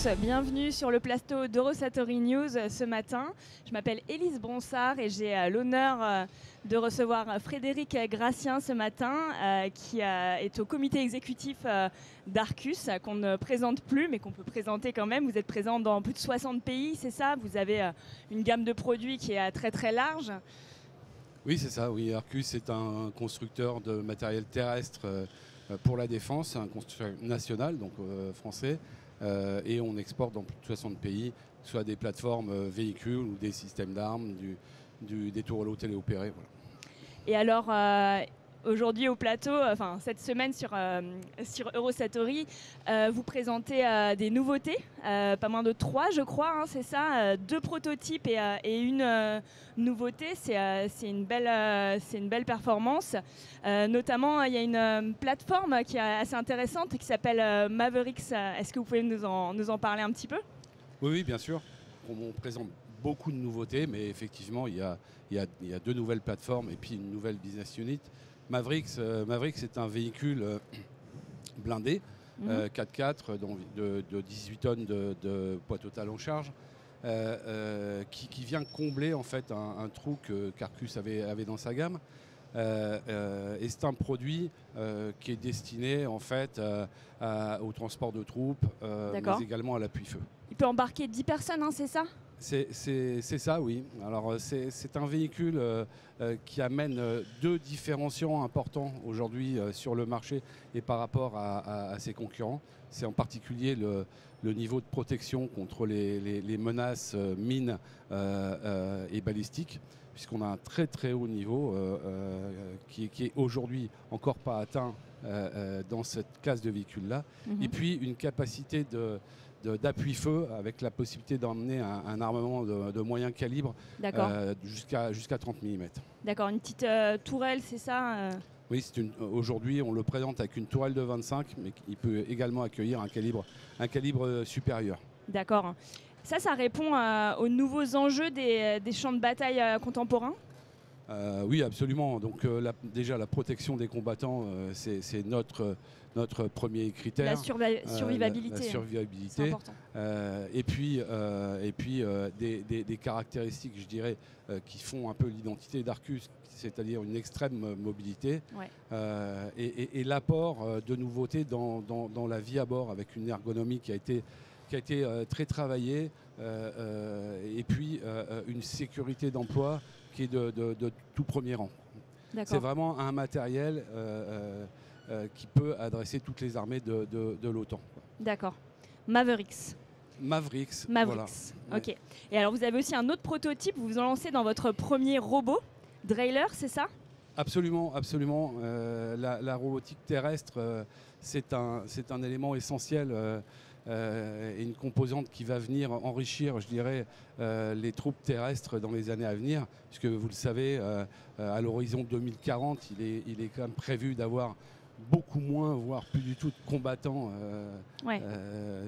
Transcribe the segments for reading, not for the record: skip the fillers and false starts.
tous, bienvenue sur le plateau d'Eurosatory News ce matin. Je m'appelle Élise Bronsard et j'ai l'honneur de recevoir Frédéric Gracien ce matin, qui est au comité exécutif d'Arcus, qu'on ne présente plus mais qu'on peut présenter quand même. Vous êtes présent dans plus de 60 pays, c'est ça? Vous avez une gamme de produits qui est très très large. Oui, c'est ça. Oui, Arcus est un constructeur de matériel terrestre pour la défense, un constructeur national, donc français, et on exporte dans plus de 60 pays, soit des plateformes véhicules ou des systèmes d'armes, des tourelles téléopérées. Voilà. Et alors, aujourd'hui au plateau, cette semaine sur Eurosatory, vous présentez des nouveautés, pas moins de 3 je crois, hein, c'est ça, 2 prototypes et une nouveauté, c'est une belle performance. Notamment, il y a une plateforme qui est assez intéressante qui s'appelle Mavericks. Est-ce que vous pouvez nous en parler un petit peu? Oui, bien sûr. On présente beaucoup de nouveautés, mais effectivement, il y a 2 nouvelles plateformes et puis une nouvelle business unit. Mavericks est un véhicule blindé, 4x4 de 18 tonnes de poids total en charge, qui vient combler en fait un trou qu'Arcus avait dans sa gamme. Et c'est un produit qui est destiné en fait au transport de troupes, mais également à l'appui-feu. Il peut embarquer 10 personnes, hein, c'est ça? C'est ça, oui. Alors c'est un véhicule qui amène 2 différenciants importants aujourd'hui sur le marché et par rapport à ses concurrents. C'est en particulier le niveau de protection contre les menaces mines et balistiques, puisqu'on a un très très haut niveau qui est aujourd'hui encore pas atteint dans cette classe de véhicules-là. Et puis une capacité d'appui-feu avec la possibilité d'emmener un armement de moyen calibre jusqu'à 30 mm. D'accord, une petite tourelle, c'est ça? Oui, aujourd'hui on le présente avec une tourelle de 25, mais il peut également accueillir un calibre supérieur. D'accord. Ça répond aux nouveaux enjeux des champs de bataille contemporains? Oui, absolument. Donc déjà la protection des combattants, c'est notre premier critère. La survivabilité. La survivabilité. C'est important. Et puis des caractéristiques, je dirais, qui font un peu l'identité d'Arcus, c'est-à-dire une extrême mobilité, et l'apport de nouveautés dans la vie à bord, avec une ergonomie qui a été très travaillée, et puis une sécurité d'emploi qui est de tout premier rang. C'est vraiment un matériel qui peut adresser toutes les armées de l'OTAN. D'accord. Mavericks. Voilà. Ok. Et alors vous avez aussi un autre prototype, vous vous en lancez dans votre premier robot, Drailer, c'est ça? Absolument, absolument. La robotique terrestre, c'est un élément essentiel et une composante qui va venir enrichir, je dirais, les troupes terrestres dans les années à venir, puisque vous le savez, à l'horizon 2040, il est quand même prévu d'avoir beaucoup moins, voire plus du tout de combattants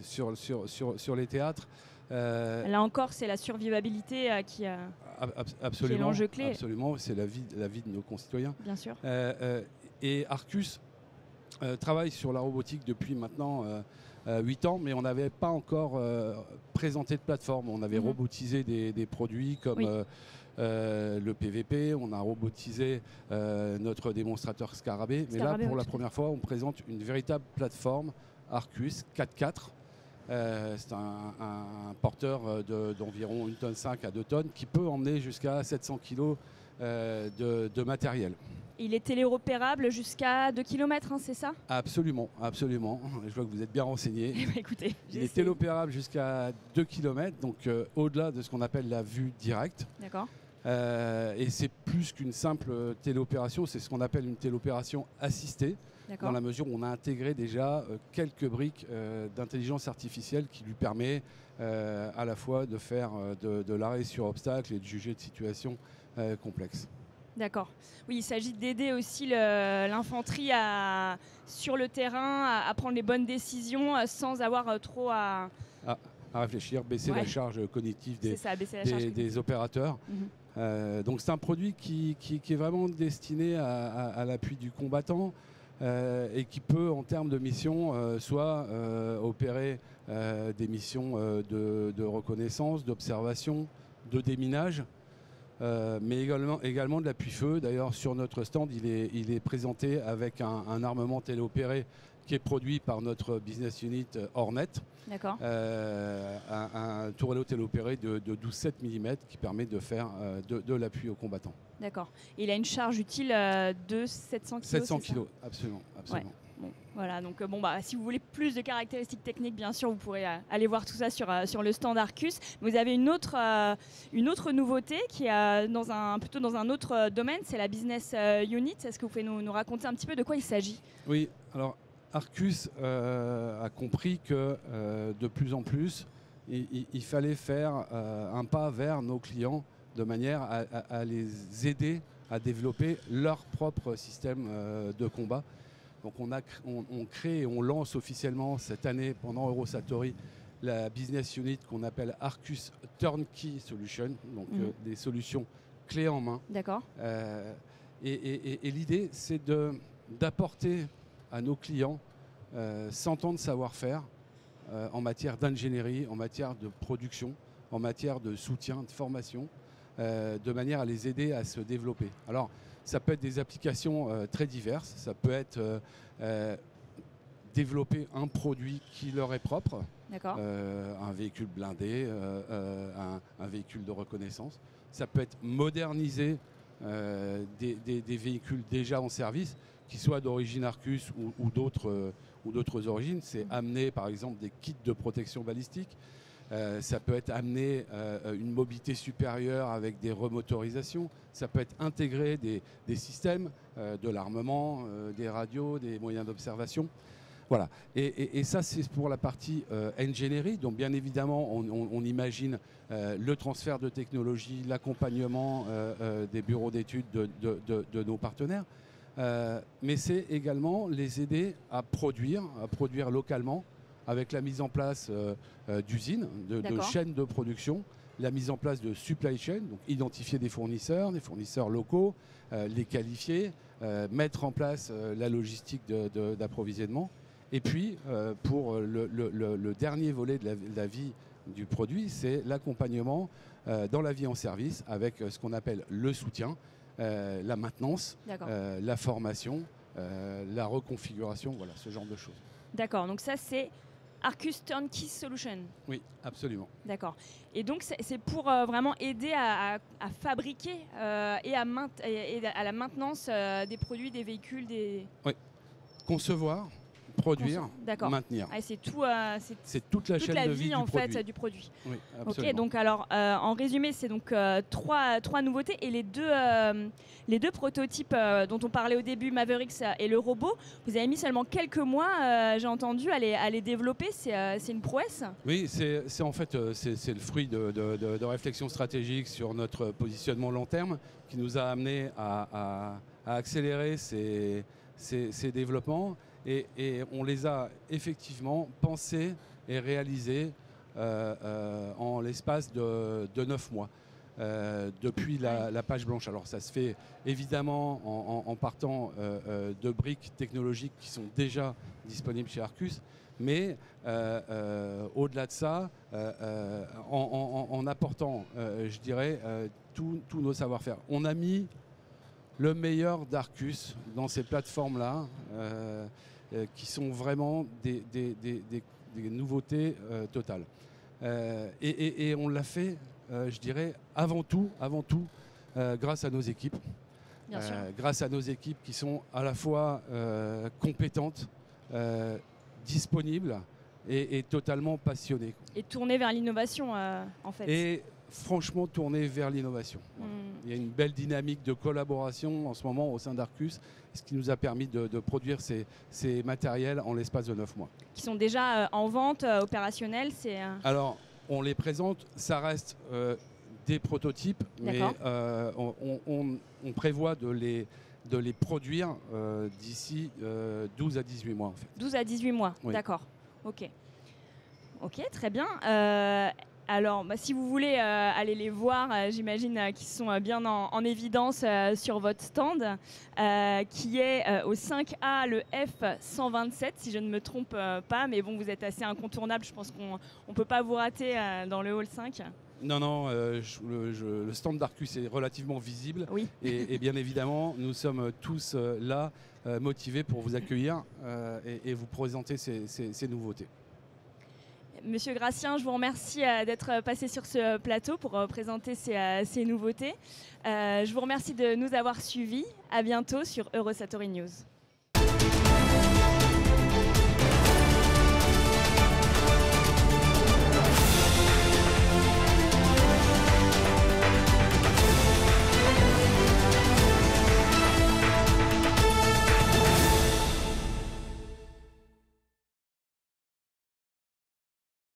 sur les théâtres. Là encore, c'est la survivabilité qui est l'enjeu clé. Absolument, c'est la vie de nos concitoyens. Bien sûr. Et Arcus travaille sur la robotique depuis maintenant 8 ans, mais on n'avait pas encore présenté de plateforme. On avait robotisé des produits comme le PVP, on a robotisé notre démonstrateur Scarabée, mais là, pour la première fois, on présente une véritable plateforme Arcus 4x4. C'est un porteur d'environ 1,5 tonne à 2 tonnes qui peut emmener jusqu'à 700 kg de matériel. Il est téléopérable jusqu'à 2 km, hein, c'est ça? Absolument, absolument. Je vois que vous êtes bien renseigné. Écoutez, il est téléopérable jusqu'à 2 km, donc au-delà de ce qu'on appelle la vue directe. D'accord. Et c'est plus qu'une simple téléopération, c'est ce qu'on appelle une téléopération assistée, dans la mesure où on a intégré déjà quelques briques d'intelligence artificielle qui lui permet à la fois de faire de l'arrêt sur obstacle et de juger de situations complexes. D'accord. Oui, il s'agit d'aider aussi l'infanterie sur le terrain à prendre les bonnes décisions sans avoir trop à réfléchir, baisser la charge cognitive des opérateurs. Donc c'est un produit qui est vraiment destiné à l'appui du combattant. et qui peut, en termes de mission, soit opérer des missions de reconnaissance, d'observation, de déminage, mais également de l'appui-feu. D'ailleurs, sur notre stand, il est présenté avec un armement téléopéré qui est produit par notre business unit Hornet. D'accord. Un tourneau téléopéré de 12,7 mm qui permet de faire de l'appui aux combattants. D'accord. Il a une charge utile de 700 kg. 700 kg, absolument. Ouais. Bon, voilà, donc si vous voulez plus de caractéristiques techniques, bien sûr, vous pourrez aller voir tout ça sur le stand Arcus. Vous avez une autre nouveauté qui est plutôt dans un autre domaine, c'est la business unit. Est-ce que vous pouvez nous raconter un petit peu de quoi il s'agit? Oui, alors Arcus a compris que de plus en plus, il fallait faire un pas vers nos clients de manière à les aider à développer leur propre système de combat. Donc on crée et on lance officiellement cette année, pendant Eurosatory, la business unit qu'on appelle Arcus Turnkey Solution, donc des solutions clés en main. D'accord. Et l'idée, c'est d'apporter à nos clients 100 ans de savoir-faire en matière d'ingénierie, en matière de production, en matière de soutien, de formation, de manière à les aider à se développer. Alors, ça peut être des applications très diverses. Ça peut être développer un produit qui leur est propre, un véhicule blindé, un véhicule de reconnaissance. Ça peut être moderniser des véhicules déjà en service, qui soient d'origine Arcus ou d'autres origines. C'est amener par exemple des kits de protection balistique. Ça peut être amener une mobilité supérieure avec des remotorisations. Ça peut être intégrer des systèmes, de l'armement, des radios, des moyens d'observation. Voilà. Et ça, c'est pour la partie ingénierie. Donc, bien évidemment, on imagine le transfert de technologie, l'accompagnement des bureaux d'études de nos partenaires. Mais c'est également les aider à produire localement, avec la mise en place d'usines, de chaînes de production, la mise en place de supply chain, donc identifier des fournisseurs locaux, les qualifier, mettre en place la logistique d'approvisionnement. Et puis, pour le dernier volet de la vie du produit, c'est l'accompagnement dans la vie en service avec ce qu'on appelle le soutien, la maintenance, la formation, la reconfiguration, voilà, ce genre de choses. D'accord, donc ça c'est Arcus Turnkey Solution. Oui, absolument. D'accord. Et donc c'est pour vraiment aider à fabriquer et à la maintenance des produits, des véhicules, des... Oui, concevoir, produire, maintenir. Ah, c'est toute la chaîne de vie en du fait produit. du produit. Oui, absolument. Ok, donc alors en résumé, c'est donc trois nouveautés et les deux prototypes dont on parlait au début, Mavericks et le robot. Vous avez mis seulement quelques mois, j'ai entendu, à les développer. C'est une prouesse. Oui, c'est en fait c'est le fruit de réflexions stratégiques sur notre positionnement long terme qui nous a amené à accélérer ces développements. Et on les a effectivement pensés et réalisés en l'espace de 9 mois, depuis la page blanche. Alors ça se fait évidemment en partant de briques technologiques qui sont déjà disponibles chez Arcus, mais au-delà de ça, en apportant, je dirais, tous nos savoir-faire. On a mis le meilleur d'Arcus dans ces plateformes-là, qui sont vraiment des nouveautés totales. Et on l'a fait, je dirais, avant tout, grâce à nos équipes. Bien sûr. Grâce à nos équipes qui sont à la fois compétentes, disponibles et totalement passionnées. Et tournées vers l'innovation, en fait. Et franchement tournées vers l'innovation. Il y a une belle dynamique de collaboration en ce moment au sein d'Arcus, ce qui nous a permis de produire ces matériels en l'espace de 9 mois. Qui sont déjà en vente, opérationnels. Alors, on les présente, ça reste des prototypes, mais on prévoit de les produire d'ici 12 à 18 mois. En fait. 12 à 18 mois, oui. D'accord. Ok, très bien. Alors, si vous voulez aller les voir, j'imagine qu'ils sont bien en évidence sur votre stand, qui est au 5A, le F127, si je ne me trompe pas. Mais bon, vous êtes assez incontournable, je pense qu'on ne peut pas vous rater dans le hall 5. Non, le stand d'Arcus est relativement visible. Oui. Et bien évidemment, nous sommes tous là, motivés pour vous accueillir et vous présenter ces nouveautés. Monsieur Gracien, je vous remercie d'être passé sur ce plateau pour présenter ces nouveautés. Je vous remercie de nous avoir suivis. À bientôt sur Eurosatory News.